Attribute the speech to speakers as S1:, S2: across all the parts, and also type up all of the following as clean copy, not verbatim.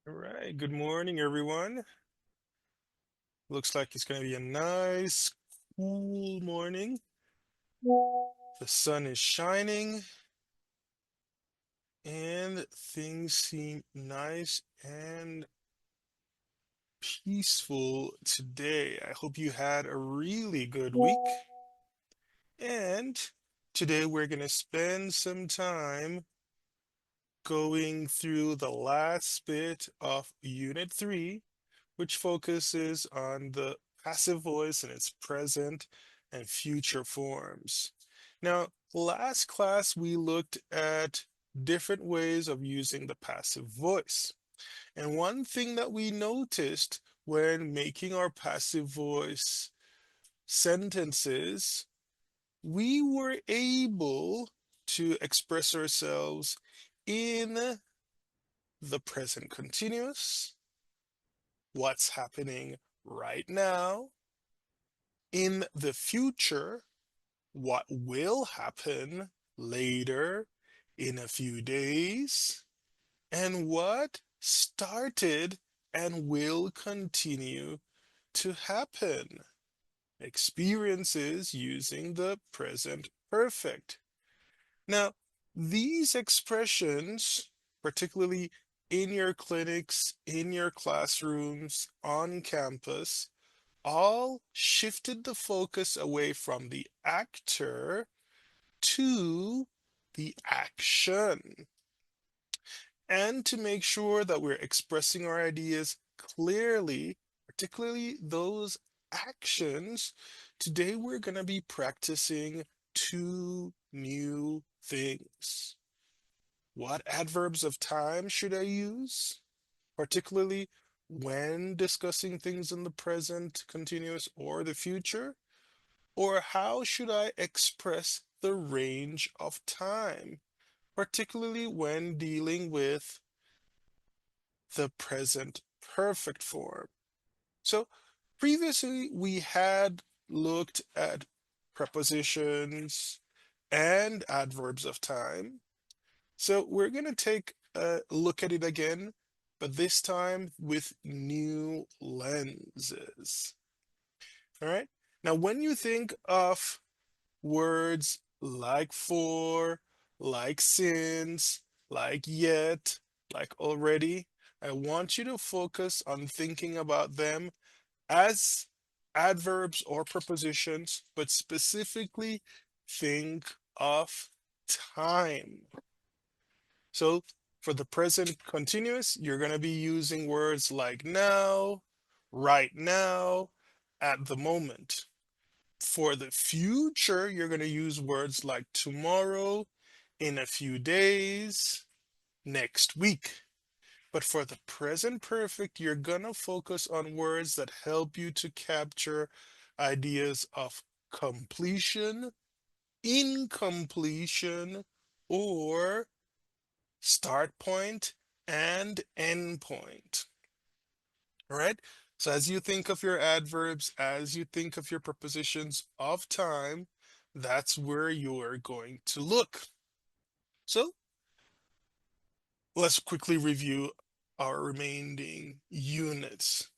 S1: All right, good morning, everyone. Looks like it's going to be a nice, cool morning. The sun is shining and things seem nice and peaceful today. I hope you had a really good week. And today we're going to spend some time going through the last bit of Unit 3, which focuses on the passive voice in its present and future forms. Now, last class we looked at different ways of using the passive voice. And one thing that we noticed when making our passive voice sentences, we were able to express ourselves in the present continuous, what's happening right now, in the future, what will happen later in a few days, and what started and will continue to happen. Experiences using the present perfect. Now, these expressions, particularly in your clinics, in your classrooms, on campus, all shifted the focus away from the actor to the action. And to make sure that we're expressing our ideas clearly, particularly those actions, today we're going to be practicing two new things. What adverbs of time should I use? Particularly when discussing things in the present continuous or the future? Or how should I express the range of time, particularly when dealing with the present perfect form? So previously we had looked at prepositions and adverbs of time. So we're going to take a look at it again, but this time with new lenses. All right. Now, when you think of words like for, like since, like yet, like already, I want you to focus on thinking about them as adverbs or prepositions, but specifically think of time. So for the present continuous, you're going to be using words like now, right now, at the moment. For the future, you're going to use words like tomorrow, in a few days, next week. But for the present perfect, you're going to focus on words that help you to capture ideas of completion, incompletion, or start point and end point. All right. So as you think of your adverbs, as you think of your prepositions of time, that's where you're going to look. So let's quickly review our remaining units.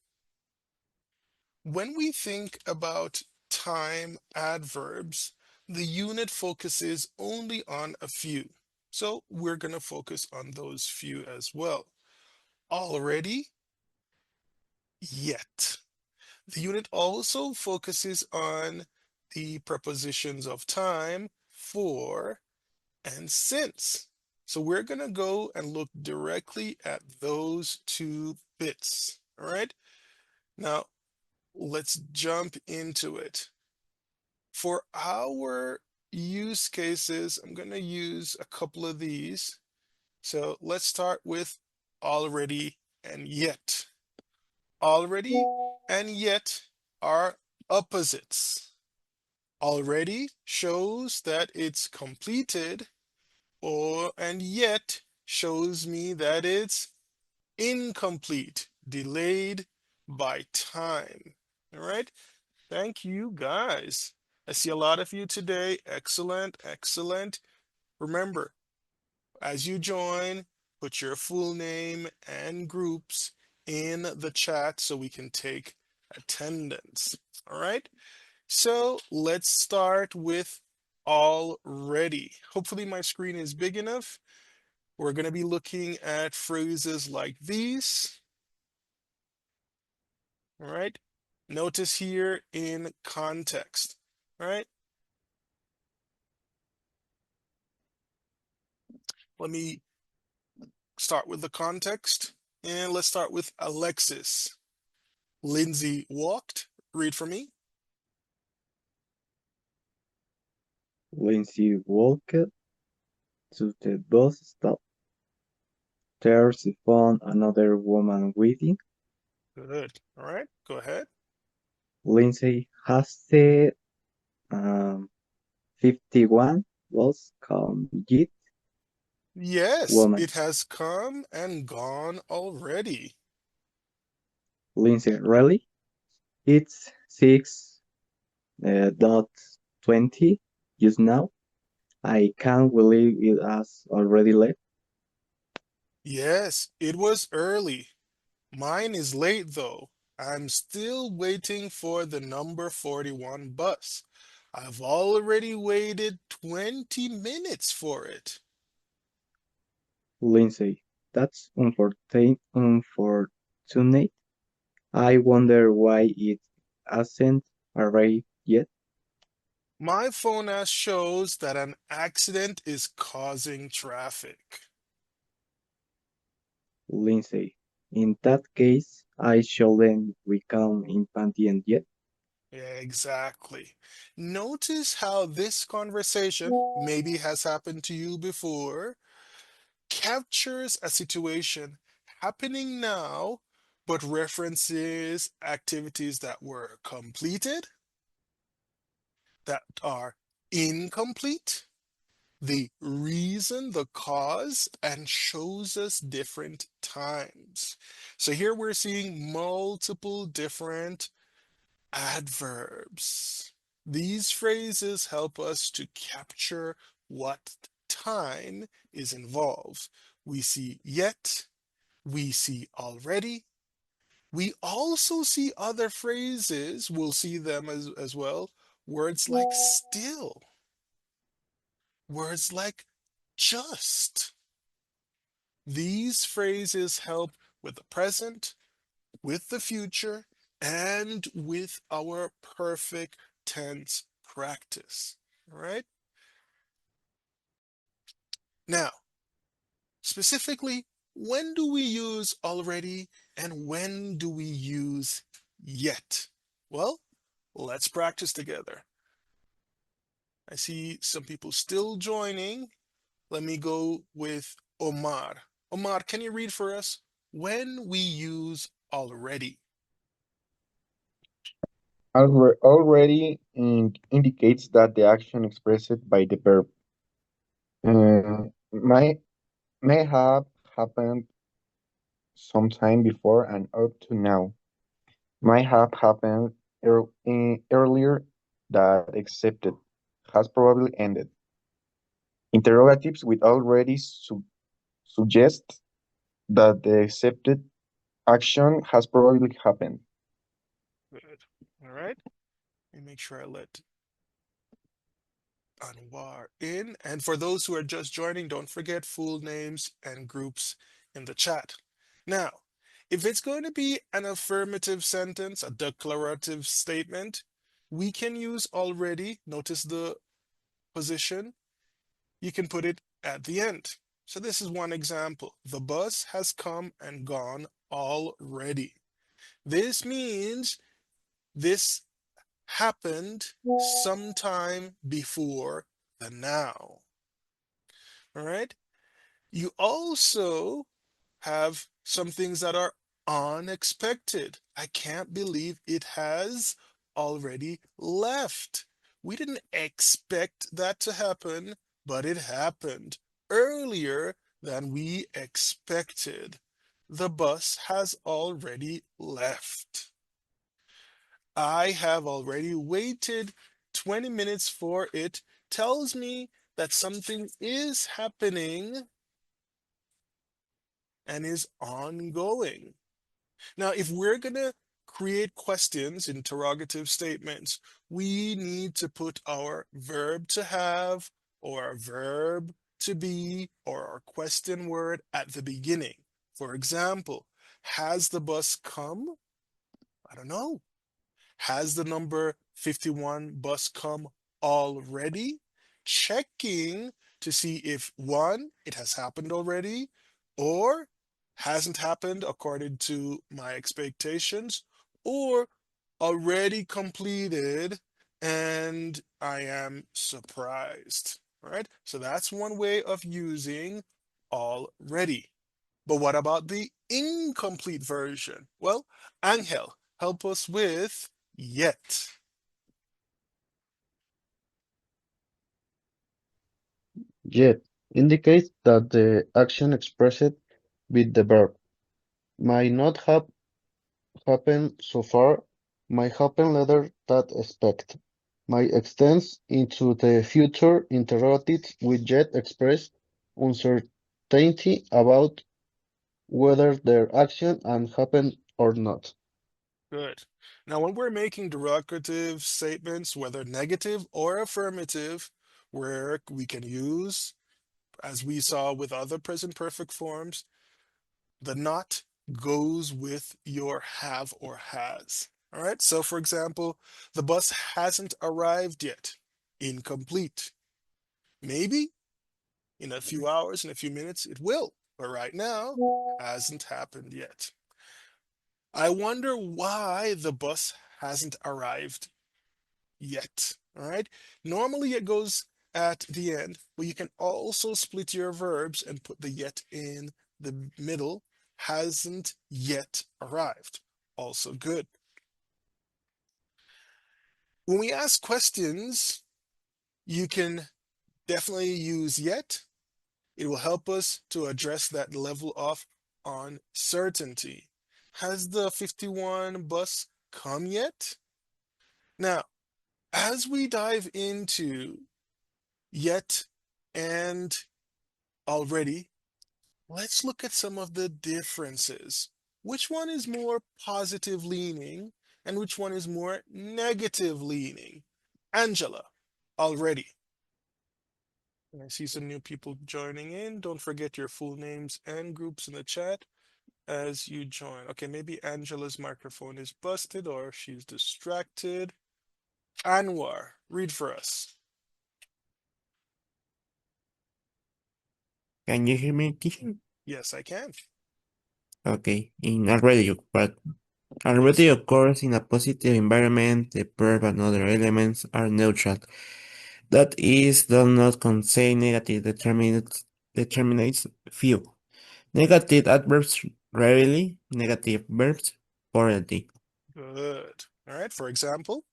S1: When we think about time adverbs, the unit focuses only on a few. So we're going to focus on those few as well. Already, yet. The unit also focuses on the prepositions of time, for, and since. So we're going to go and look directly at those two bits. All right. Now, let's jump into it. For our use cases, I'm going to use a couple of these. So let's start with already and yet. Already and yet are opposites. Already shows that it's completed, or and yet shows me that it's incomplete, delayed by time. All right. Thank you guys. I see a lot of you today. Excellent, excellent. Remember, as you join, put your full name and groups in the chat so we can take attendance. All right. So let's start with already. Hopefully my screen is big enough. We're going to be looking at phrases like these. All right. Notice here in context. All right. Let me start with the context. And let's start with Alexis. Lindsay walked. Read for me.
S2: Lindsay walked to the bus stop. There she found another woman waiting.
S1: Good. All right. Go ahead.
S2: Lindsay has the 51 was come yet,
S1: Yes,
S2: woman.
S1: it has come and gone already.
S2: Lindsay, really? It's 6 dot 20 just now. I can't believe it has already left.
S1: Yes, it was early. Mine is late though. I'm still waiting for the number 41 bus. I've already waited 20 minutes for it.
S2: Lindsay, that's unfortunate. I wonder why it hasn't arrived yet.
S1: My phone app shows that an accident is causing traffic.
S2: Lindsay, in that case, I shouldn't become impatient yet.
S1: Yeah, exactly. Notice how this conversation maybe has happened to you before, captures a situation happening now, but references activities that were completed, that are incomplete, the reason, the cause, and shows us different times. So here we're seeing multiple different adverbs. These phrases help us to capture what time is involved. We see yet, we see already. We also see other phrases, we'll see them as well. Words like still, words like just. These phrases help with the present, with the future, and with our perfect tense practice. All right. Now, specifically, when do we use already and when do we use yet? Well, let's practice together. I see some people still joining. Let me go with Omar. Omar, can you read for us when we use already?
S3: Already indicates that the action expressed by the verb uh, may have happened sometime before and up to now. Might have happened earlier that accepted has probably ended. Interrogatives with already suggest that the accepted action has probably happened.
S1: Good. All right. Let me make sure I let Anwar in. And for those who are just joining, don't forget full names and groups in the chat. Now, if it's going to be an affirmative sentence, a declarative statement, we can use already. Notice the position. You can put it at the end. So this is one example. The bus has come and gone already. This means this happened sometime before the now. All right. You also have some things that are unexpected. I can't believe it has already left. We didn't expect that to happen, but it happened earlier than we expected. The bus has already left. I have already waited 20 minutes for it tells me that something is happening and is ongoing. Now, if we're going to create questions, interrogative statements, we need to put our verb to have or our verb to be or our question word at the beginning. For example, has the bus come? I don't know. Has the number 51 bus come already? Checking to see if one, it has happened already, or hasn't happened according to my expectations, or already completed and I am surprised. All right, so that's one way of using already. But what about the incomplete version? Well, Angel, help us with yet.
S4: Yet indicates that the action expressed with the verb might not have happened so far, might happen later that expect, might extend into the future interrogative with yet express uncertainty about whether their action and happen or not.
S1: Good. Now, when we're making derogative statements, whether negative or affirmative, where we can use, as we saw with other present perfect forms, the not goes with your have or has. All right. So, for example, the bus hasn't arrived yet. Incomplete. Maybe in a few hours, in a few minutes, it will. But right now, hasn't happened yet. I wonder why the bus hasn't arrived yet. All right. Normally it goes at the end, but you can also split your verbs and put the yet in the middle. Hasn't yet arrived. Also good. When we ask questions, you can definitely use yet. It will help us to address that level of uncertainty. Has the 51 bus come yet? Now, as we dive into yet and already, let's look at some of the differences. Which one is more positive leaning and which one is more negative leaning? Angela, already. And I see some new people joining in. Don't forget your full names and groups in the chat as you join. Okay, maybe Angela's microphone is busted or she's distracted. Anwar, read for us.
S5: Can you hear me, teacher?
S1: Yes, I can.
S5: Okay, in already, but
S1: Yes.
S5: already occurs in a positive environment, the verb and other elements are neutral. That is, do not contain negative determinates few. Negative adverbs rarely, negative verbs plenty.
S1: Good. All right. For example,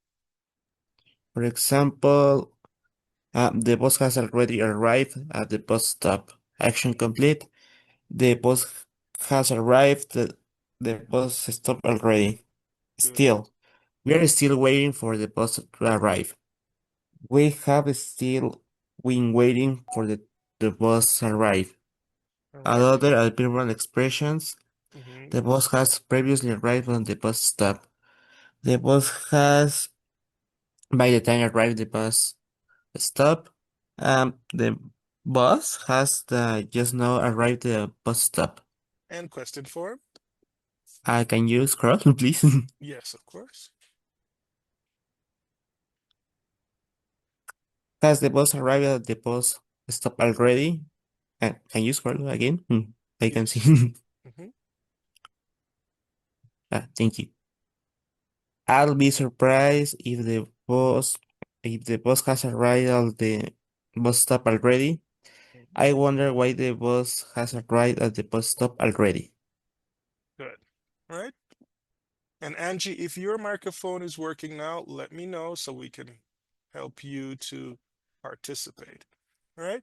S5: For example, the bus has already arrived at the bus stop. Action complete. The bus has arrived. The bus stopped already.
S1: good.
S5: Still, we are still waiting for the bus to arrive. We have still been waiting for the bus to arrive.
S1: All right.
S5: Another adverbial expressions.
S1: Hmm.
S5: The bus has previously arrived on the bus stop. The bus has, by the time arrived the bus stop, the bus has just now arrived the bus stop.
S1: And question form.
S5: Can you scroll, please?
S1: Yes, of course.
S5: Has the bus arrived at the bus stop already? Can you scroll again? I can
S1: Yes.
S5: see.
S1: Hmm.
S5: Thank you. I'll be surprised if the bus has arrived at the bus stop already. I wonder why the bus has arrived at the bus stop already.
S1: Good. All right. And Angie, if your microphone is working now, let me know so we can help you to participate. All right.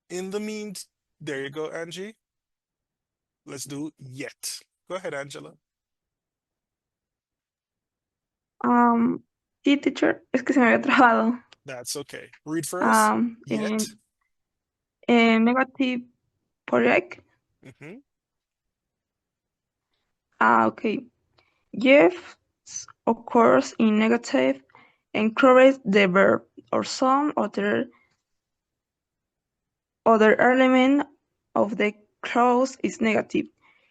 S1: In the means, there you go, Angie. Let's do yet. Go ahead, Angela.
S6: Sí, teacher, es que se me había trabado.
S1: That's okay. Read for us. Yet.
S6: Negative project.
S1: Hmm.
S6: Okay. Yes occurs in negative, encourage the verb or some other element of the clause is negative.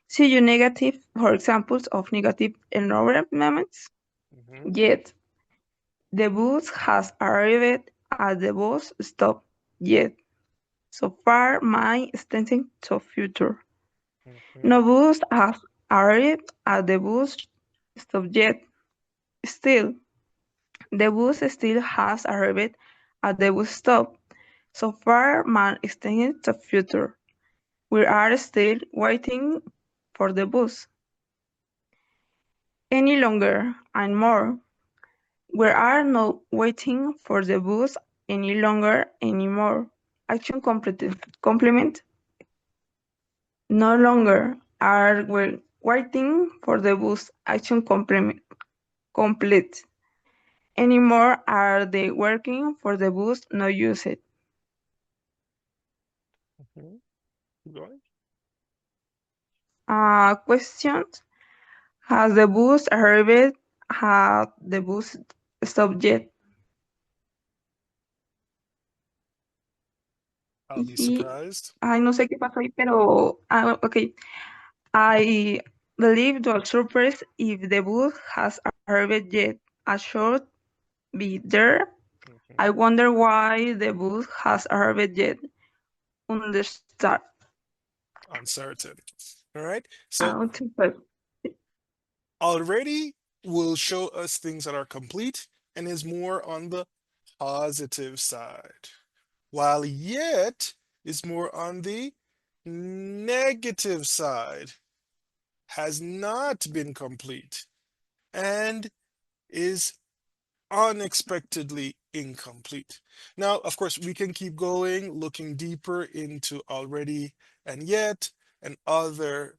S6: See you negative for examples of negative environments.
S1: Mhm.
S6: Yet, the bus has arrived at the bus stop. Yet, so far my extending to future.
S1: Mhm.
S6: No bus has arrived at the bus stop yet. Still, the bus still has arrived at the bus stop. So far my extending to future. We are still waiting for the bus. Any longer and more. We are not waiting for the bus any longer anymore. Action complement. No longer are we waiting for the bus. Action complement complete. Anymore are they working for the bus no use it.
S1: Mhm. Keep going.
S6: Questions. Has the bus arrived? Has the bus stopped yet?
S1: I'll be
S6: Y,
S1: surprised.
S6: ay, no sé qué pasó ahí, pero, okay. I believe you are surprised if the bus has arrived yet. I should be there. I
S1: Mhm.
S6: wonder why the bus has arrived yet. Understand.
S1: Uncertain. All right. So
S6: Super.
S1: already will show us things that are complete and is more on the positive side, while yet is more on the negative side, has not been complete, and is unexpectedly incomplete. Now, of course, we can keep going, looking deeper into already and yet and other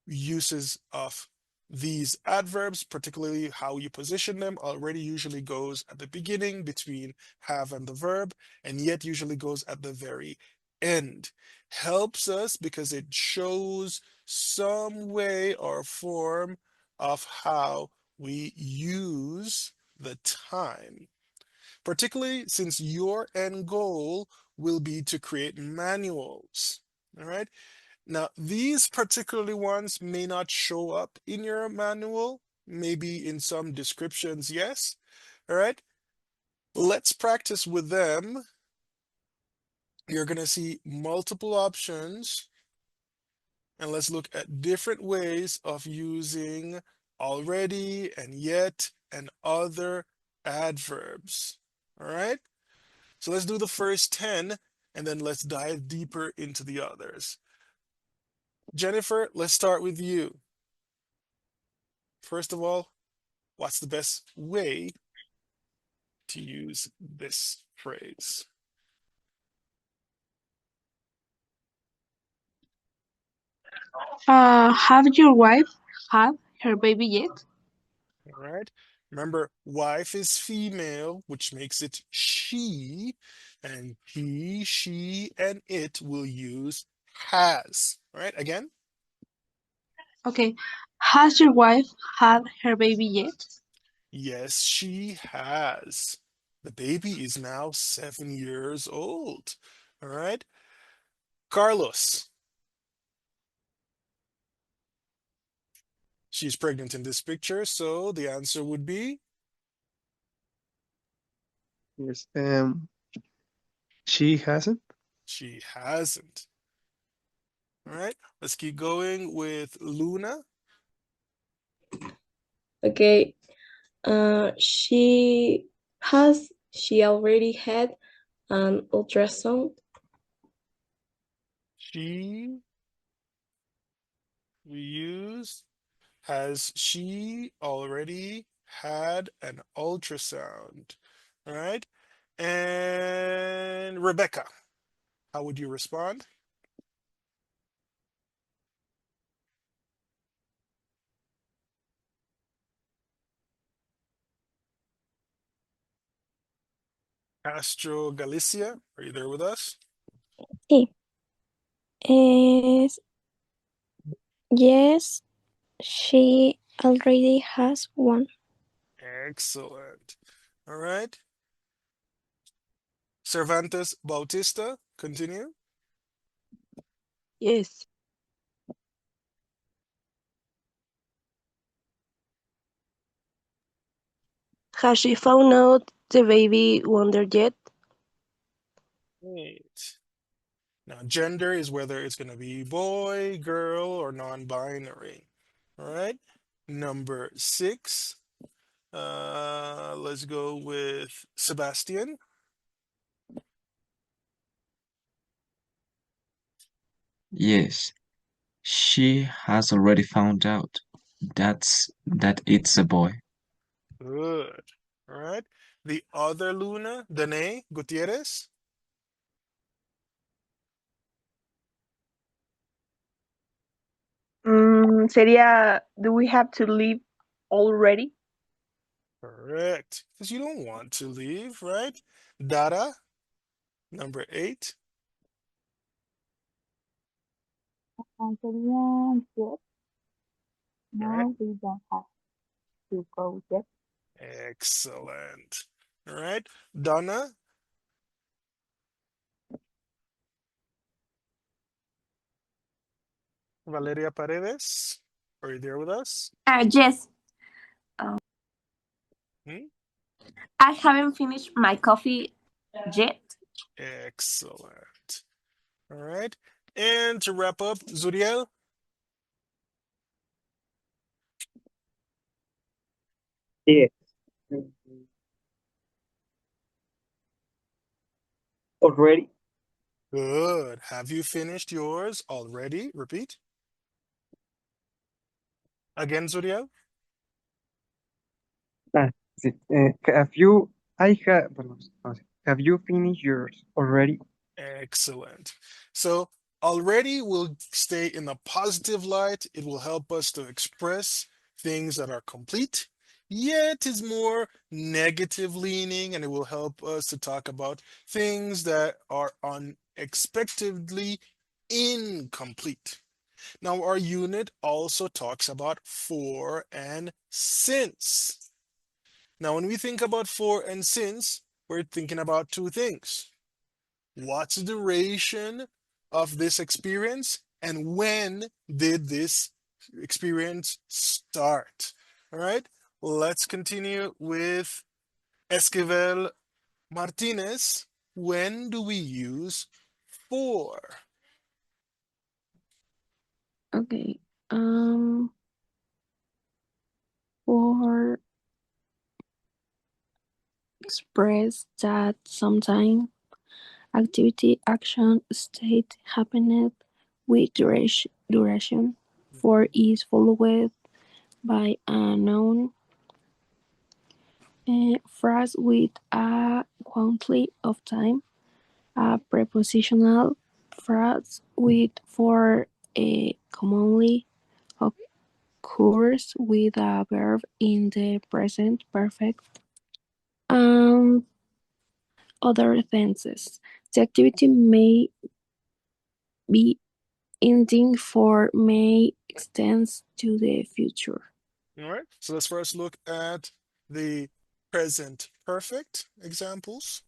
S1: uses of these adverbs, particularly how you position them. Already usually goes at the beginning between have and the verb, and yet usually goes at the very end. Helps us because it shows some way or form of how we use the time, particularly since your end goal will be to create manuals. All right. Now, these particularly ones may not show up in your manual, maybe in some descriptions, yes. All right, let's practice with them. You're going to see multiple options, and let's look at different ways of using already and yet and other adverbs. All right, so let's do the first 10, and then let's dive deeper into the others. Jennifer, let's start with you. First of all, what's the best way to use this phrase?
S7: Have your wife had her baby yet?
S1: All right. Remember, wife is female, which makes it she, and he, she, and it will use has. All right. Again,
S7: Okay. Has your wife had her baby yet?
S1: yes, she has. The baby is now 7 years old. All right. Carlos, she's pregnant in this picture, so the answer would be
S8: Yes. She hasn't.
S1: she hasn't. All right, let's keep going with Luna.
S9: Okay, she already had an ultrasound?
S1: She, we use, has she already had an ultrasound? All right, and Rebecca, how would you respond? Castro Galicia, are you there with us?
S10: Sí. Es, yes,
S9: She already has one.
S1: Excellent. All right. Cervantes Bautista, continue.
S6: Yes.
S7: Has she found out the baby wonder yet?
S1: Great. Now, gender is whether it's going to be boy, girl, or non-binary. All right. Number 6. Let's go with Sebastian.
S8: Yes, she has already found out that it's a boy.
S1: Good. All right. The other Luna, Danae Gutierrez.
S6: Sería, do we have to leave already?
S1: Correct. Because you don't want to leave, right? Dara, number 8.
S10: Sería yes.
S1: All right.
S10: No, we don't have to go yet.
S1: Excellent. All right. Donna. Valeria Paredes. Are you there with us?
S11: Yes,
S1: Hmm?
S11: I haven't finished my coffee yet.
S1: Excellent. All right. And to wrap up, Zuriel.
S2: Yes. Already?
S1: Good. Have you finished yours already? Repeat. Again, Zuriel.
S2: Sí. Have you finished yours already?
S1: Excellent. So already will stay in the positive light. It will help us to express things that are complete, yet is more negative leaning, and it will help us to talk about things that are unexpectedly incomplete. Now, our unit also talks about for and since. Now, when we think about for and since, we're thinking about two things. What's the duration of this experience, and when did this experience start? All right, let's continue with Esquivel Martinez. When do we use for?
S9: Okay. For express that sometime activity, action, state happened with duration. For is followed by a noun phrase with a quantity of time, a prepositional phrase with for a commonly occurs with a verb in the present perfect, and other tenses. The activity may be ending for may extends to the future.
S1: All right, so let's first look at the present perfect examples.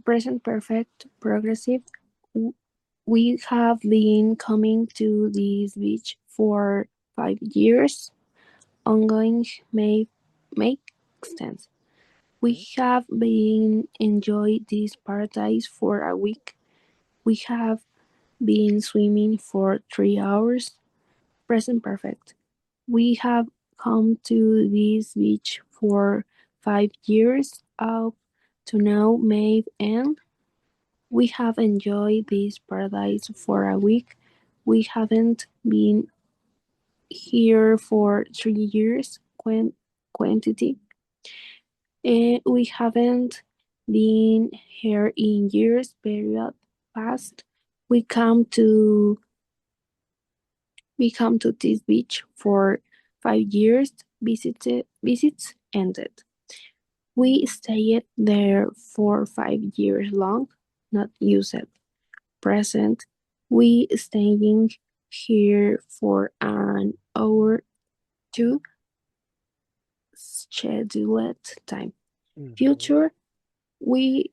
S9: Present perfect progressive. We have been coming to this beach for 5 years. Ongoing may make sense. We have been enjoy this paradise for a week. We have been swimming for 3 hours. Present perfect. We have come to this beach for 5 years. Up to now may end. We have enjoyed this paradise for a week. We haven't been here for 3 years. Quantity. We haven't been here in years. Period. Past. We come to this beach for 5 years. Visits ended. We stayed there for 5 years long. Not used. Present. We staying here for an hour to scheduled time. Future, we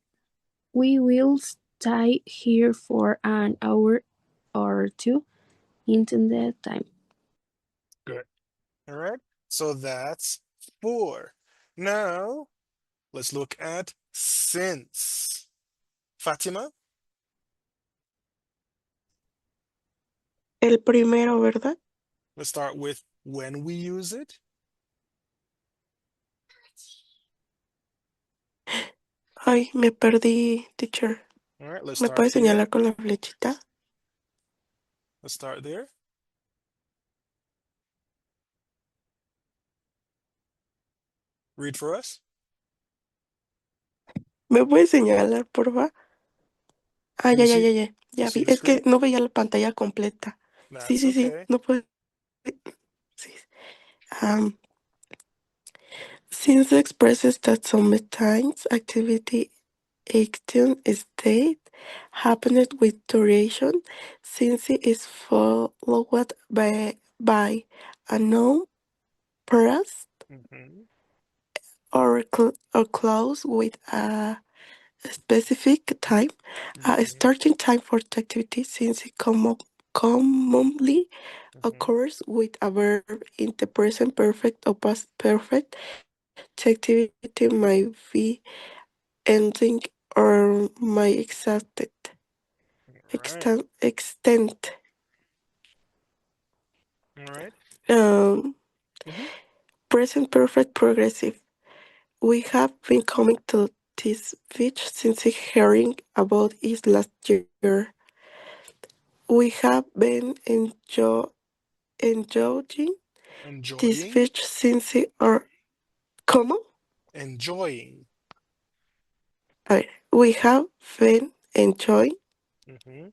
S9: will stay here for an hour or two intended time.
S1: Good. All right. So that's for. Now, let's look at since. Fatima,
S12: El primero, ¿verdad?
S1: let's start with when we use it.
S12: Ay, me perdí, teacher.
S1: All right, let's
S12: ¿Me
S1: start
S12: puede
S1: here.
S12: señalar con la flechita?
S1: Let's start there. Read for us.
S12: ¿Me puede señalar, porfa? Ah,
S1: Can you
S12: ya, ya,
S1: see
S12: ya, ya.
S1: you
S12: Ya
S1: see
S12: vi.
S1: the
S12: Es que
S1: screen?
S12: no veía la pantalla completa. Sí,
S1: That's
S12: sí, sí.
S1: okay.
S12: No puede. Sí. Um, since expresses that sometimes activity action state happened with duration, since it is followed by a noun phrase
S1: Mm-hmm.
S12: or clause with a specific time, a
S1: Mm-hmm.
S12: starting time for the activity, since it commonly
S1: Mm-hmm.
S12: occurs with a verb in the present perfect or past perfect. The activity might be ending or might
S1: All right.
S12: extend.
S1: All right.
S12: Um,
S1: Mm-hmm.
S12: Present perfect progressive. We have been coming to this beach since hearing about it last year. We have been enjoying this
S1: Enjoying.
S12: beach since our ¿Cómo?
S1: Enjoying.
S12: A ver, we have been enjoying
S1: Mm-hmm.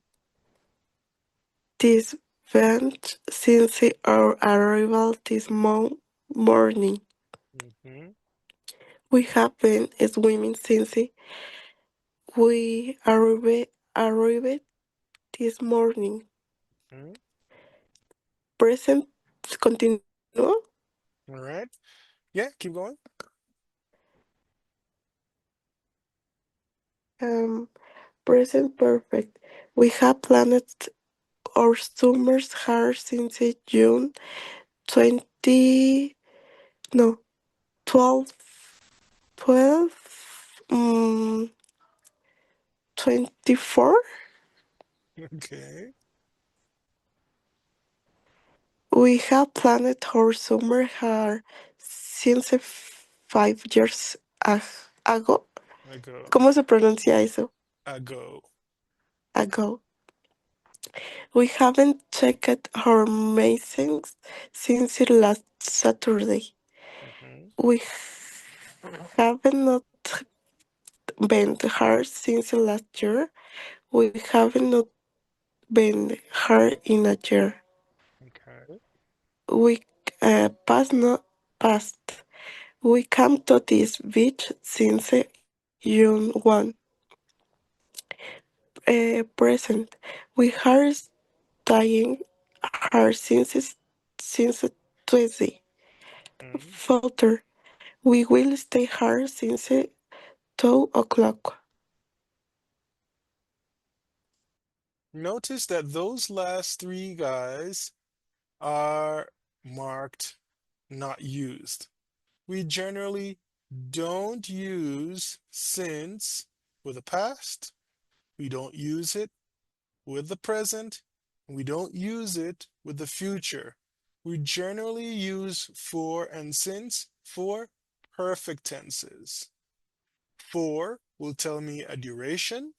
S12: this beach since our arrival this morning.
S1: Mm-hmm.
S12: We have been swimming since we arrived this morning.
S1: Mm-hmm.
S12: Present continuo.
S1: All right. Yeah, keep going.
S12: Um, Present perfect. We have planned our summers here since June 20, no, 12, 12, 24.
S1: Okay.
S12: We have planned our summer here since 5 years ago.
S1: Ago.
S12: ¿Cómo se pronuncia eso?
S1: Ago.
S12: Ago. We haven't checked our mailings since last Saturday.
S1: Mm-hmm.
S12: We haven't not been here since last year. We haven't not been here in a year.
S1: Okay.
S12: We past. We come to this beach since June 1. Present. We are staying here since Tuesday.
S1: Mm-hmm.
S12: Further, we will stay here since 2 o'clock.
S1: Notice that those last three guys are marked not used. We generally don't use since with the past. We don't use it with the present. We don't use it with the future. We generally use for and since for perfect tenses. For will tell me a duration,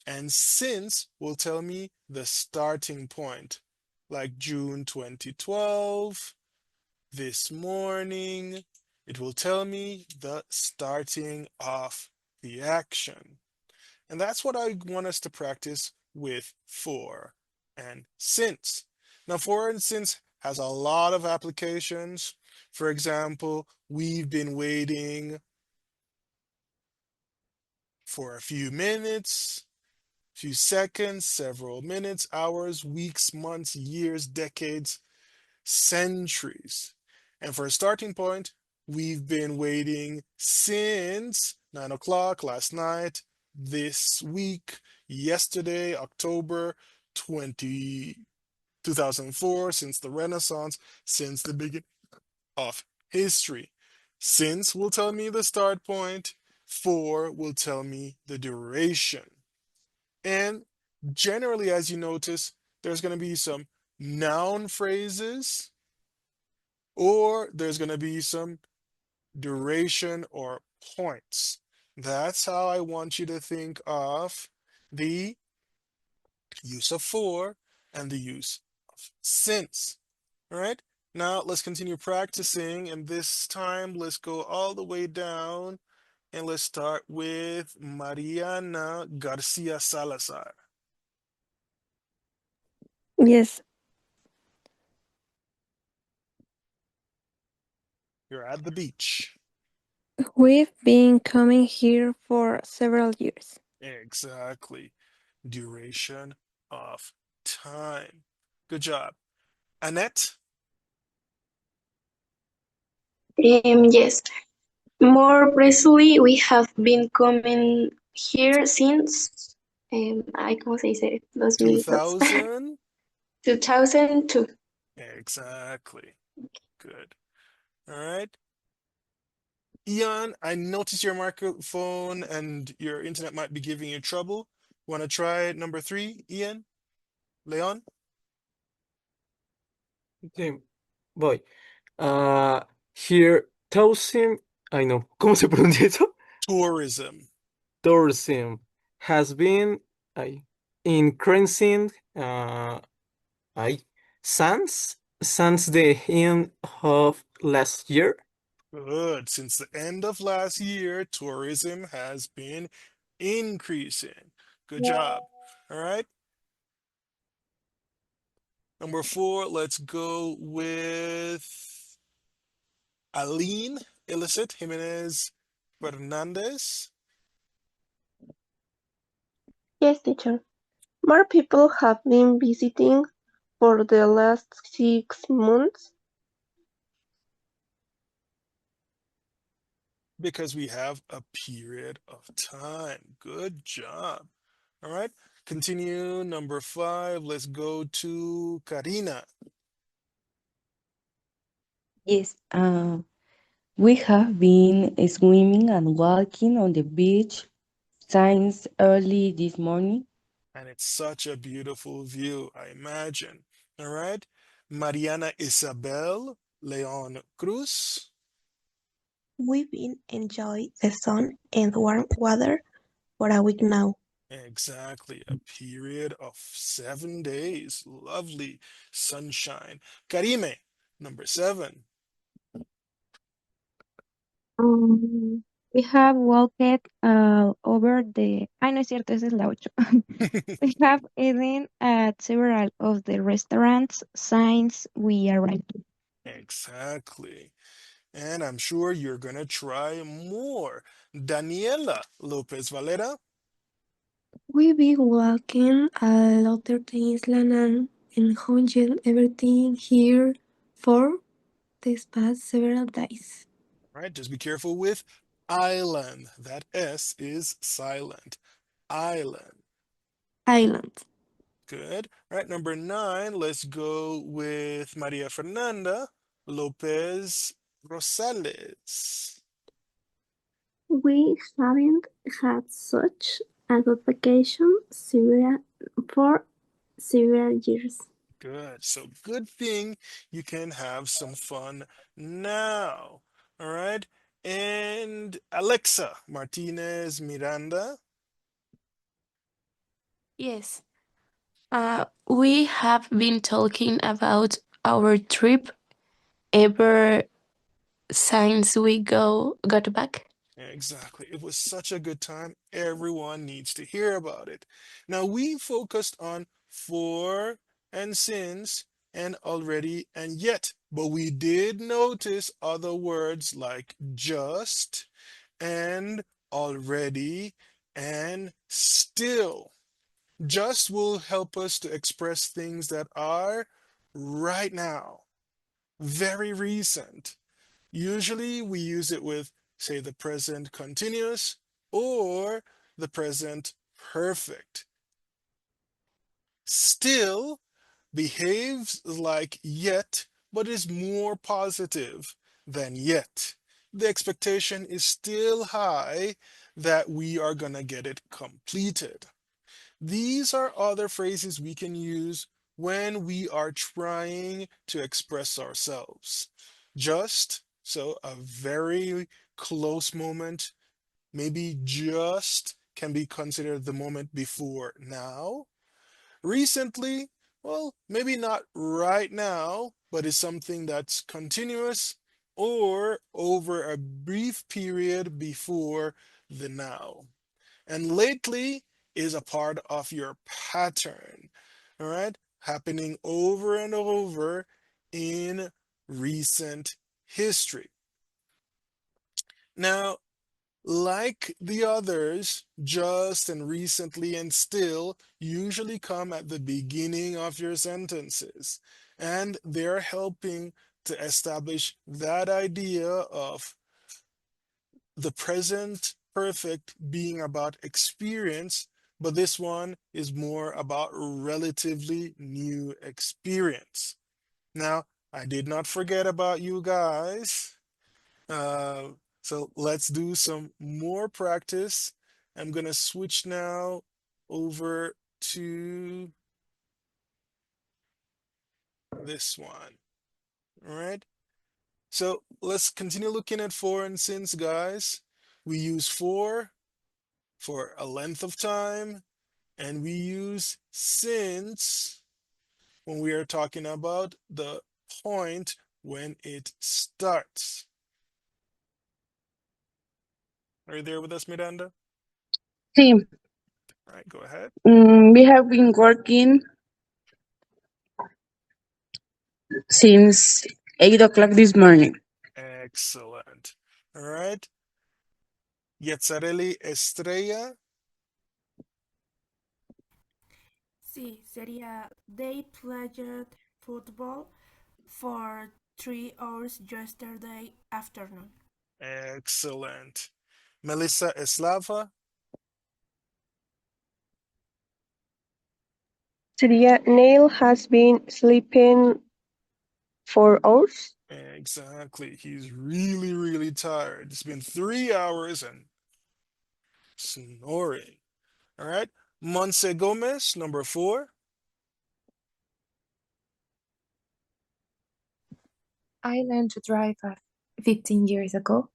S1: and since will tell me the starting point, like June 2012, this morning. It will tell me the starting of the action. And that's what I want us to practice with for and since. Now, for and since has a lot of applications. For example, we've been waiting for a few minutes. few seconds, several minutes, hours, weeks, months, years, decades, centuries. And for a starting point, we've been waiting since 9 o'clock last night, this week, yesterday, October 20, 2004, since the Renaissance, since the beginning of history. Since will tell me the start point, for will tell me the duration. And generally, as you notice, there's going to be some noun phrases or there's going to be some duration or points. That's how I want you to think of the use of for and the use of since. All right, now let's continue practicing, and this time let's go all the way down and let's start with Mariana Garcia Salazar.
S9: Yes,
S1: You're at the beach.
S9: we've been coming here for several years.
S1: Exactly. Duration of time. Good job. Annette?
S7: Yes. More precisely, we have been coming here since, ¿cómo se dice? 2002.
S1: 2000?
S7: 2002.
S1: Exactly. Good. All right. Ian, I noticed your microphone and your internet might be giving you trouble. Want to try number 3, Ian? Leon?
S13: Sí, voy. Here, tourism, ay no, ¿cómo se pronuncia eso?
S1: Tourism.
S13: Tourism has been ay, increasing ay, since the end of last year.
S1: Good. Since the end of last year, tourism has been increasing. Good job. All right. Number 4, let's go with Aline Illicit Jimenez Fernandez.
S10: Yes, teacher. More people have been visiting for the last 6 months.
S1: Because we have a period of time. Good job. All right. Continue. Number 5. Let's go to Karina.
S14: Yes, we have been swimming and walking on the beach since early this morning.
S1: And it's such a beautiful view, I imagine. All right. Mariana Isabel Leon Cruz.
S7: We've been enjoying the sun and warm weather for a week now.
S1: Exactly. A period of 7 days. Lovely sunshine. Karime, number 7.
S6: We have walked over the... no es cierto, esa es la 8. We have eaten at several of the restaurants since we arrived.
S1: Exactly. And I'm sure you're going to try more. Daniela Lopez Valera.
S12: We be walking a lot of things and enjoying everything here for these past several days.
S1: All right, just be careful with island. That S is silent. Island.
S12: Island.
S1: Good. All right, number 9, let's go with Maria Fernanda Lopez Rosales.
S7: We haven't had such a good vacation for several years.
S1: Good. So good thing you can have some fun now. All right. And Alexa Martinez Miranda.
S15: Yes. We have been talking about our trip ever since we got back.
S1: Exactly. It was such a good time. Everyone needs to hear about it. Now, we focused on for and since and already and yet, but we did notice other words like just and already and still. Just will help us to express things that are right now, very recent. Usually we use it with, say, the present continuous or the present perfect. Still behaves like yet, but is more positive than yet. The expectation is still high that we are going to get it completed. These are other phrases we can use when we are trying to express ourselves. Just so a very close moment, maybe just can be considered the moment before now. Recently, well, maybe not right now, but is something that's continuous or over a brief period before the now. And lately is a part of your pattern, all right? Happening over and over in recent history. Now, like the others, just and recently and still usually come at the beginning of your sentences, and they're helping to establish that idea of the present perfect being about experience, but this one is more about relatively new experience. Now, I did not forget about you guys. Uh, so let's do some more practice. I'm going to switch now over to this one. All right. So let's continue looking at for and since, guys. We use for a length of time, and we use since when we are talking about the point when it starts. Are you there with us, Miranda?
S16: Sí.
S1: All right, go ahead.
S16: We have been working since 8 o'clock this morning.
S1: Excellent. All right. Yetzareli Estrella.
S17: Sí, sería they played football for 3 hours yesterday afternoon.
S1: Excellent. Melissa Eslava.
S10: Sería Neil has been sleeping 4 hours.
S1: Exactly. He's really, really tired. It's been 3 hours and snoring. All right. Monse Gomez, number 4.
S18: I learned to drive 15 years ago.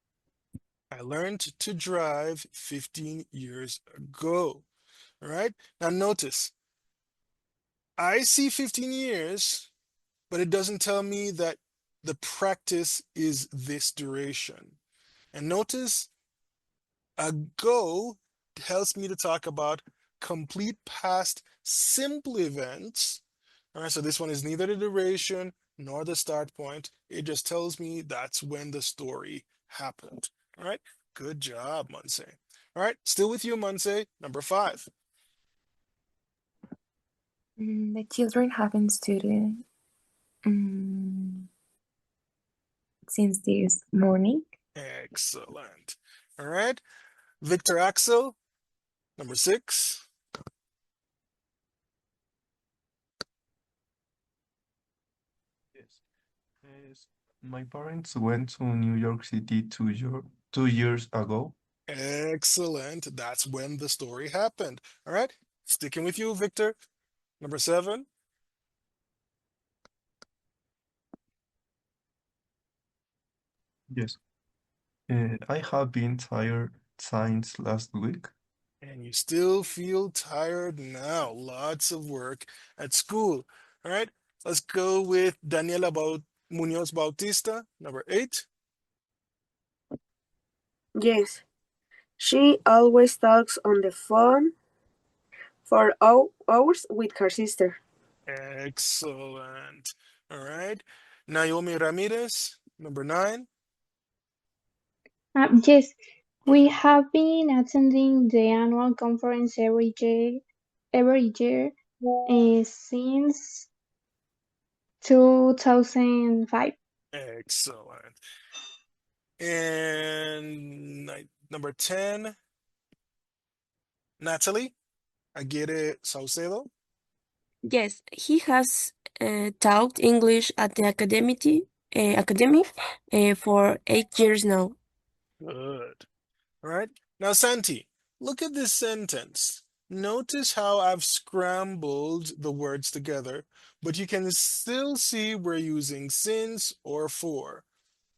S1: I learned to drive 15 years ago. All right. Now notice, I see 15 years, but it doesn't tell me that the practice is this duration. And notice ago helps me to talk about complete past simple events. All right, so this one is neither the duration nor the start point. It just tells me that's when the story happened. All right, good job, Monse. All right, still with you, Monse, number 5.
S18: The children haven't studied since this morning.
S1: Excellent. All right, Victor Axel, number 6.
S19: Yes. My parents went to New York City 2 years ago.
S1: Excellent. That's when the story happened. All right, sticking with you, Victor, number 7.
S19: Yes. I have been tired since last week.
S1: And you still feel tired now. Lots of work at school. All right, let's go with Daniela Munoz Bautista, number 8.
S20: Yes, she always talks on the phone for hours with her sister.
S1: Excellent. All right, Naomi Ramirez, number 9.
S21: Yes, we have been attending the annual conference every year.
S6: every year since 2005.
S1: Excellent. And number 10, Natalie Aguirre Saucedo.
S11: Yes, he has taught English at the academy for 8 years now.
S1: Good. All right. Now, Santi, look at this sentence. Notice how I've scrambled the words together, but you can still see we're using since or for.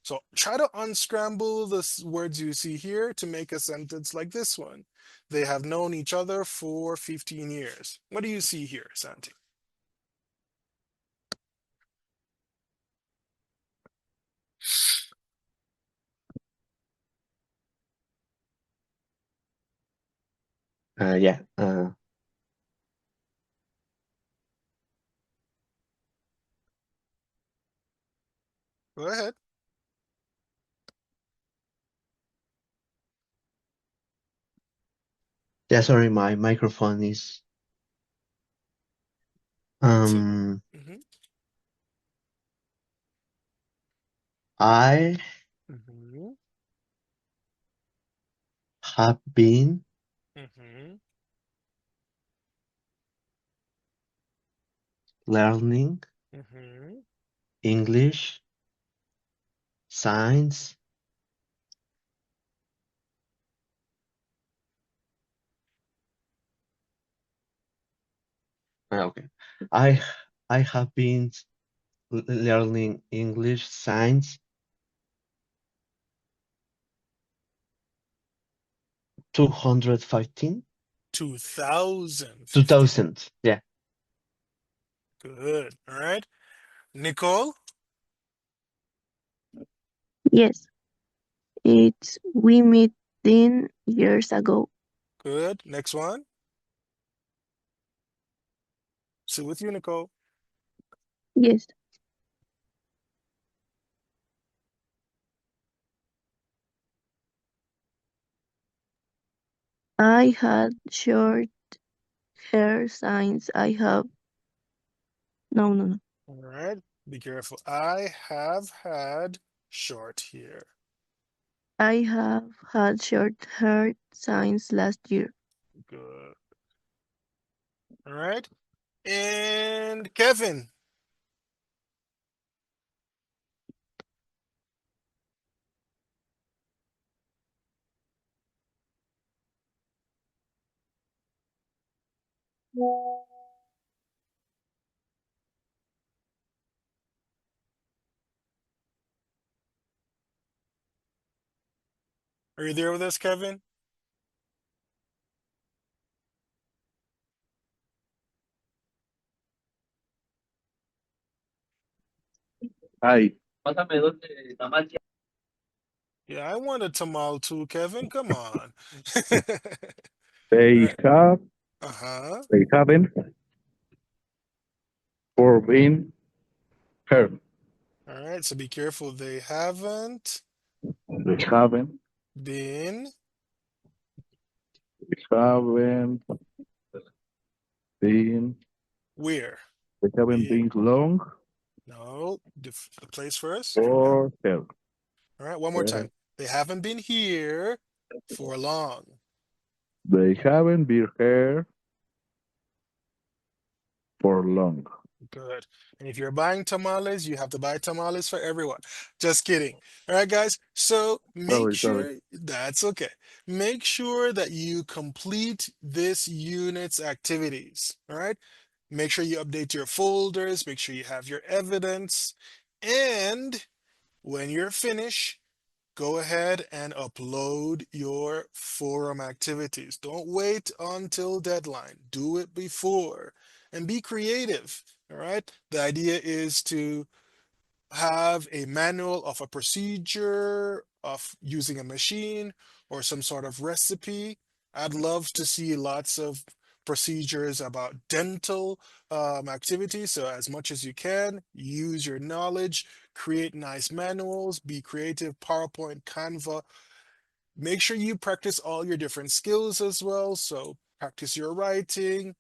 S1: So try to unscramble the words you see here to make a sentence like this one. They have known each other for 15 years. What do you see here, Santi?
S4: Yeah.
S1: Go ahead.
S4: Yeah, sorry, my microphone is
S1: So,
S4: um
S1: mhm,
S4: I
S1: mhm,
S4: have been
S1: mhm,
S4: learning
S1: mhm.
S4: English, science, okay. I I have been learning English, science 215
S1: 2015.
S4: 2000. Yeah.
S1: Good. All right. Nicole?
S10: Yes, it's we met 10 years ago.
S1: Good. Next one. Sit with you, Nicole.
S10: Yes, I had short hair since I have no.
S1: All right. Be careful. I have had short hair.
S10: I have had short hair since last year.
S1: Good. All right. And Kevin. Are you there with us, Kevin?
S21: Hi.
S1: Yeah, I want a tamal too, Kevin. Come on. All
S21: They
S1: right.
S21: have,
S1: Uh-huh.
S21: they haven't for been heard.
S1: All right. So be careful. They haven't
S21: They haven't,
S1: been
S21: they haven't been,
S1: where?
S21: they haven't
S1: Be
S21: been long
S1: no, the place first. Yeah.
S21: for heard.
S1: All right. One more
S21: Uh,
S1: time. They haven't been here for long.
S21: They haven't been here for long.
S1: Good. And if you're buying tamales, you have to buy tamales for everyone. Just kidding. All right, guys. So make
S21: Sorry.
S1: sure that's okay. Make sure that you complete this unit's activities. All right. Make sure you update your folders. Make sure you have your evidence. And when you're finished, go ahead and upload your forum activities. Don't wait until deadline. Do it before and be creative. All right. The idea is to have a manual of a procedure of using a machine or some sort of recipe. I'd love to see lots of procedures about dental activities. So, as much as you can, use your knowledge, create nice manuals, be creative, PowerPoint, Canva. Make sure you practice all your different skills as well. So, practice your writing,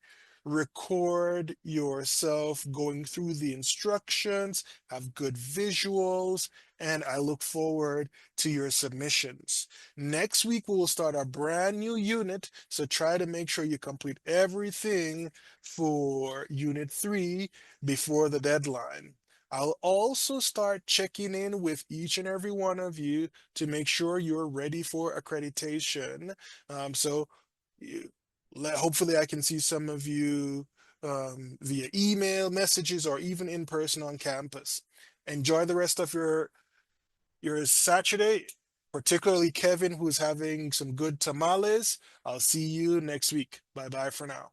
S1: record yourself going through the instructions, have good visuals, and I look forward to your submissions. Next week, we will start a brand new unit, so try to make sure you complete everything for Unit 3 before the deadline. I'll also start checking in with each and every one of you to make sure you're ready for accreditation. So hopefully I can see some of you via email, messages, or even in person on campus. Enjoy the rest of your Saturday, particularly Kevin, who's having some good tamales. I'll see you next week. Bye bye for now.